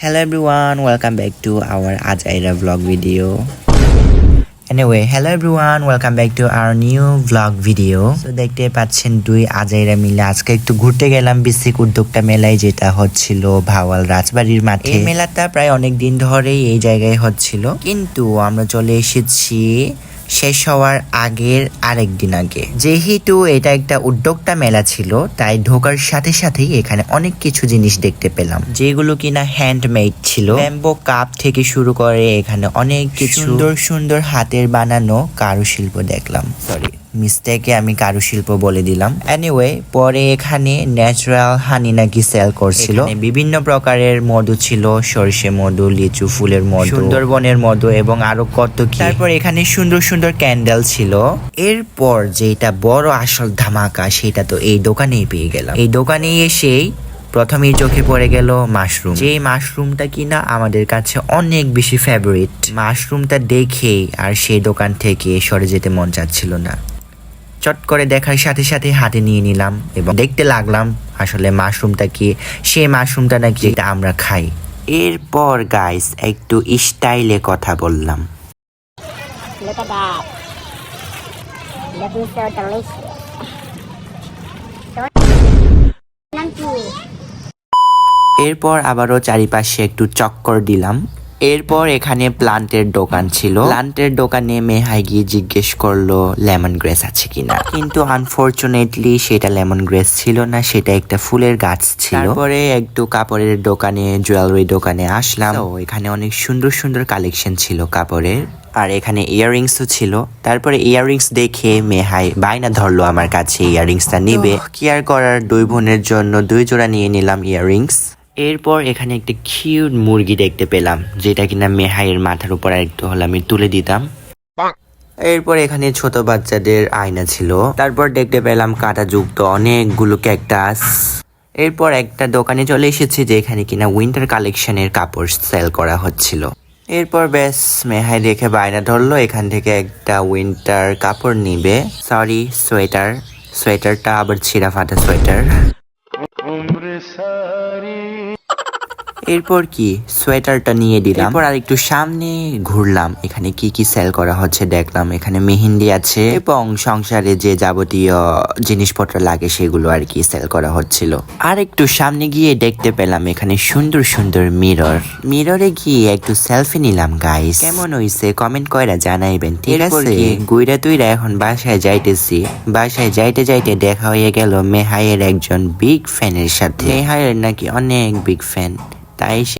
Hello everyone, welcome back to our Ajaira vlog video. Anyway, hello everyone, welcome back to our new vlog video. So দেখতে পাচ্ছেন দুই আজাইরা মিলে আজকে একটু ঘুরতে গেলাম বিসিক উদ্যোক্তা মেলায়, যেটা হচ্ছিল ভাওয়াল রাজবাড়ির মাঠে। এই মেলাটা প্রায় অনেক দিন ধরেই এই জায়গায় হচ্ছিল, কিন্তু আমরা চলে এসেছি শেষ হওয়ার আগের আরেক দিন আগে। যেহেতু এটা একটা উদ্যোক্তা মেলা ছিল, তাই ঢোকার সাথে সাথেই এখানে অনেক কিছু জিনিস দেখতে পেলাম, যেগুলো কিনা হ্যান্ডমেড ছিল। ব্যাম্বো কাপ থেকে শুরু করে এখানে অনেক কিছু সুন্দর সুন্দর হাতের বানানো কারুশিল্প দেখলাম। সরি, মিস্টেকে আমি কারুশিল্প বলে দিলাম। এনিওয়ে, পরে এখানে ন্যাচারাল হানি নাকি সেল করছিল। বিভিন্ন প্রকারের মধু ছিল, সরষে মধু, লিচু ফুলের মধু, সুন্দরবনের মধু এবং আরো কত কি। তারপর এখানে সুন্দর সুন্দর ক্যান্ডেল ছিল। এরপর যেটা বড় আসল ধামাকা, সেটা তো এই দোকানেই পেয়ে গেলাম। এই দোকানে এসেই প্রথমেই চোখে পড়ে গেল মাশরুম। যে মাশরুমটা কিনা আমাদের কাছে অনেক বেশি ফেভারিট। মাশরুমটা দেখেই আর সেই দোকান থেকে সরে যেতে মন চাচ্ছিল না। চট করে দেখার সাথে সাথে হাতে নিয়ে নিলাম এবং দেখতে লাগলাম আসলে মাশরুমটা কি সেই মাশরুমটা নাকি যেটা আমরা খাই। এরপর গাইস একটু স্টাইলে কথা বললাম। Look at that. Looking so delicious. এরপর আবারও চারিপাশে একটু চক্কর দিলাম। এরপর এখানে প্লান্টের দোকান ছিল। প্লান্টের দোকানে মেহাই গিয়ে জিজ্ঞেস করলো লেমন গ্রেস আছে কিনা, কিন্তু আনফরচুনেটলি সেটা লেমন গ্রেস ছিল না, সেটা একটা ফুলের গাছ ছিল। তারপরে একটু কাপড়ের দোকানে, জুয়েলারি দোকানে আসলাম। তো এখানে অনেক সুন্দর সুন্দর কালেকশন ছিল কাপড়ের, আর এখানে ইয়াররিংসও ছিল। তারপরে ইয়াররিংস দেখে মেহাই বায়না ধরলো আমার কাছে ইয়াররিংসটা নিবে। কেয়ার করার দুই বোনের জন্য 2 জোড়া নিয়ে নিলাম ইয়াররিংস। এরপর এখানে একটা কিউট মুরগি দেখতে পেলাম, যেটা কিনা মেহাইয়ের মাথার উপর একটু হলে আমি তুলে দিতাম। এরপর এখানে ছোট বাচ্চাদের আয়না ছিল। তারপর দেখতে পেলাম কাঁটাযুক্ত অনেকগুলো ক্যাকটাস। এরপর একটা দোকানে চলে এসেছি, যেখানে কিনা উইন্টার কালেকশনের কাপড় সেল করা হচ্ছিল। এরপর ব্যাস মেহাই দেখে বায়না ধরলো এখান থেকে একটা উইন্টার কাপড় নিবে। সরি, সোয়েটারটা আবার ছিঁড়া ফাটা সোয়েটার। এরপর কি সোয়েটারটা নিয়ে দিলাম। এরপর আর একটু সামনে ঘুরলাম, এখানে কি কি সেল করা হচ্ছে দেখলাম। এখানে মেহেন্দি আছে এবং সংসারে যে যাবতীয় জিনিসপত্র লাগে সেগুলো আর কি সেল করা হচ্ছিল। আর একটু সামনে গিয়ে দেখতে পেলাম এখানে সুন্দর সুন্দর মিররে গিয়ে একটু সেলফি নিলাম গাইস। কেমন হইছে কমেন্ট কইরা জানাইবেন, ঠিক আছে? গুইরা তুইরা এখন বাসায় যাইতেছি। বাসায় যাইতে যাইতে দেখা হয়ে গেল মেহাইয়ের একজন বিগ ফ্যানের সাথে। মেহাইয়ের নাকি অনেক বিগ ফ্যান, তাই